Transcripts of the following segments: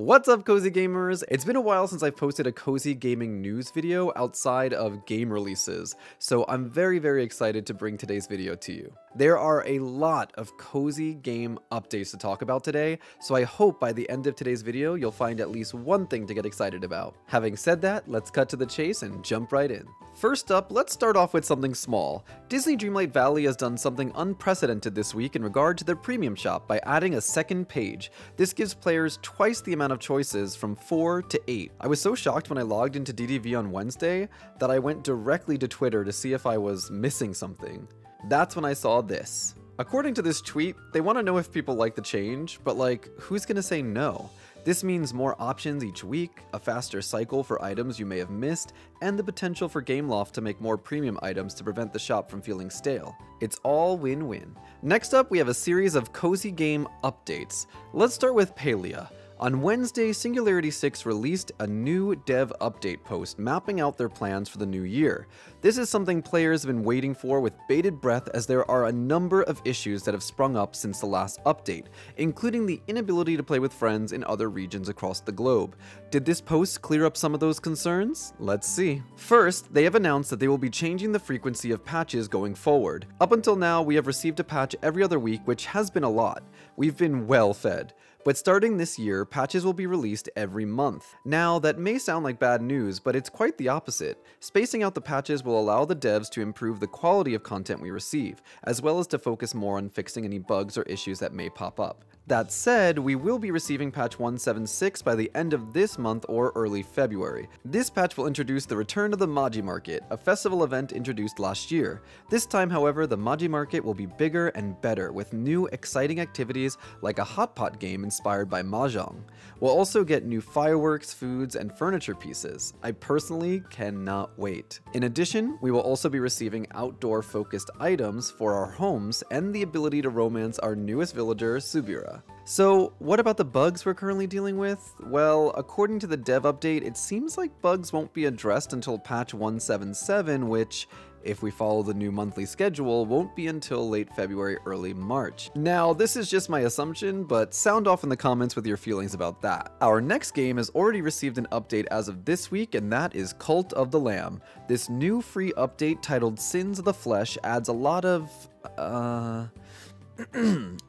What's up, cozy gamers? It's been a while since I've posted a cozy gaming news video outside of game releases, so I'm very excited to bring today's video to you. There are a lot of cozy game updates to talk about today, so I hope by the end of today's video you'll find at least one thing to get excited about. Having said that, let's cut to the chase and jump right in. First up, let's start off with something small. Disney Dreamlight Valley has done something unprecedented this week in regard to their premium shop by adding a second page. This gives players twice the amount of choices, from 4 to 8. I was so shocked when I logged into DDV on Wednesday that I went directly to Twitter to see if I was missing something. That's when I saw this. According to this tweet, they want to know if people like the change, but who's gonna say no? This means more options each week, a faster cycle for items you may have missed, and the potential for Gameloft to make more premium items to prevent the shop from feeling stale. It's all win-win. Next up, we have a series of cozy game updates. Let's start with Palia. On Wednesday, Singularity 6 released a new dev update post mapping out their plans for the new year. This is something players have been waiting for with bated breath, as there are a number of issues that have sprung up since the last update, including the inability to play with friends in other regions across the globe. Did this post clear up some of those concerns? Let's see. First, they have announced that they will be changing the frequency of patches going forward. Up until now, we have received a patch every other week, which has been a lot. We've been well fed. But starting this year, patches will be released every month. Now, that may sound like bad news, but it's quite the opposite. Spacing out the patches will allow the devs to improve the quality of content we receive, as well as to focus more on fixing any bugs or issues that may pop up. That said, we will be receiving patch 176 by the end of this month or early February. This patch will introduce the return of the Maji Market, a festival event introduced last year. This time, however, the Maji Market will be bigger and better, with new exciting activities like a hot pot game inspired by Mahjong. We'll also get new fireworks, foods, and furniture pieces. I personally cannot wait. In addition, we will also be receiving outdoor-focused items for our homes and the ability to romance our newest villager, Subira. So, what about the bugs we're currently dealing with? Well, according to the dev update, it seems like bugs won't be addressed until patch 177, which, if we follow the new monthly schedule, won't be until late February, early March. Now, this is just my assumption, but sound off in the comments with your feelings about that. Our next game has already received an update as of this week, and that is Cult of the Lamb. This new free update titled Sins of the Flesh adds a lot of,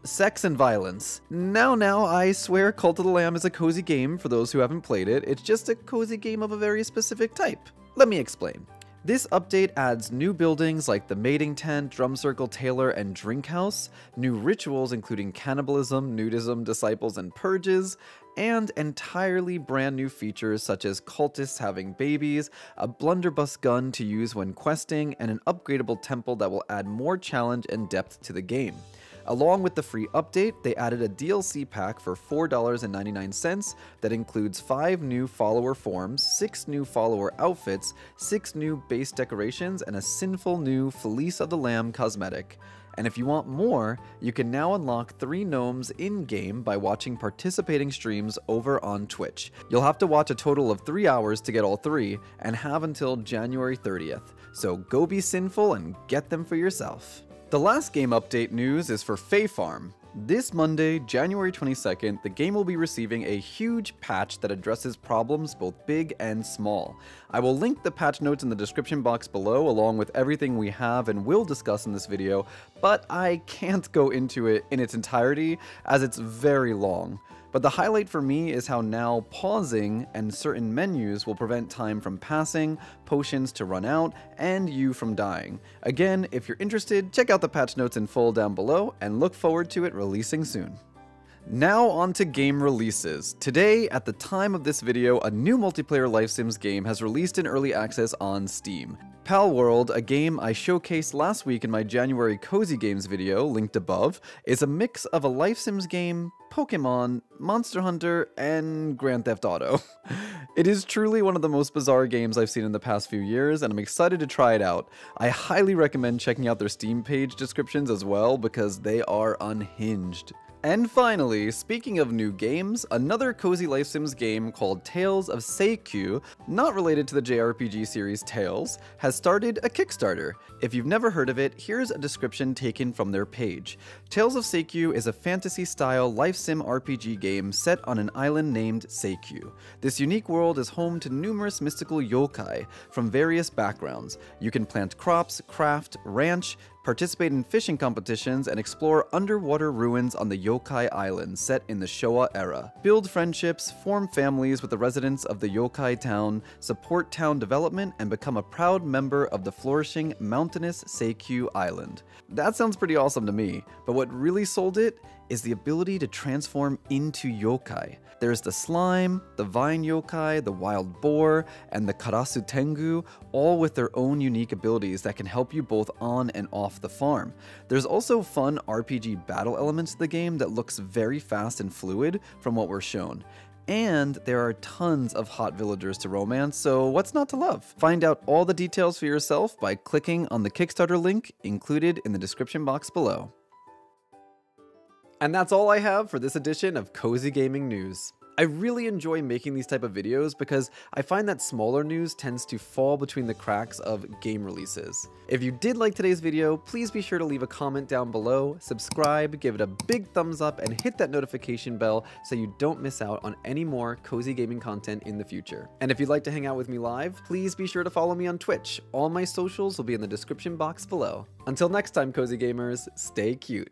sex and violence. Now, I swear Cult of the Lamb is a cozy game for those who haven't played it. It's just a cozy game of a very specific type. Let me explain. This update adds new buildings like the mating tent, drum circle, tailor, and drink house, new rituals including cannibalism, nudism, disciples, and purges, and entirely brand new features such as cultists having babies, a blunderbuss gun to use when questing, and an upgradable temple that will add more challenge and depth to the game. Along with the free update, they added a DLC pack for $4.99 that includes 5 new follower forms, 6 new follower outfits, 6 new base decorations, and a sinful new Fleece of the Lamb cosmetic. And if you want more, you can now unlock 3 gnomes in-game by watching participating streams over on Twitch. You'll have to watch a total of 3 hours to get all 3, and have until January 30th. So go be sinful and get them for yourself. The last game update news is for Fae Farm. This Monday, January 22nd, the game will be receiving a huge patch that addresses problems both big and small. I will link the patch notes in the description box below, along with everything we have and will discuss in this video, but I can't go into it in its entirety as it's very long. But the highlight for me is how now pausing and certain menus will prevent time from passing, potions to run out, and you from dying. Again, if you're interested, check out the patch notes in full down below, and look forward to it releasing soon. Now on to game releases. Today, at the time of this video, a new multiplayer Life Sims game has released in early access on Steam. Palworld, a game I showcased last week in my January Cozy Games video, linked above, is a mix of a Life Sims game, Pokemon, Monster Hunter, and Grand Theft Auto. It is truly one of the most bizarre games I've seen in the past few years, and I'm excited to try it out. I highly recommend checking out their Steam page descriptions as well, because they are unhinged. And finally, speaking of new games, another cozy life sims game called Tales of Seikyu, not related to the JRPG series Tales, has started a Kickstarter. If you've never heard of it, here's a description taken from their page. Tales of Seikyu is a fantasy-style life sim RPG game set on an island named Seikyu. This unique world is home to numerous mystical yokai from various backgrounds. You can plant crops, craft, ranch, participate in fishing competitions, and explore underwater ruins on the Yokai Island set in the Showa era. Build friendships, form families with the residents of the Yokai town, support town development, and become a proud member of the flourishing mountainous Seikyu Island. That sounds pretty awesome to me, but what really sold it is the ability to transform into yokai. There's the slime, the vine yokai, the wild boar, and the karasu tengu, all with their own unique abilities that can help you both on and off the farm. There's also fun RPG battle elements to the game that looks very fast and fluid from what we're shown. And there are tons of hot villagers to romance, so what's not to love? Find out all the details for yourself by clicking on the Kickstarter link included in the description box below. And that's all I have for this edition of Cozy Gaming News. I really enjoy making these type of videos because I find that smaller news tends to fall between the cracks of game releases. If you did like today's video, please be sure to leave a comment down below, subscribe, give it a big thumbs up, and hit that notification bell so you don't miss out on any more cozy gaming content in the future. And if you'd like to hang out with me live, please be sure to follow me on Twitch. All my socials will be in the description box below. Until next time, cozy gamers, stay cute.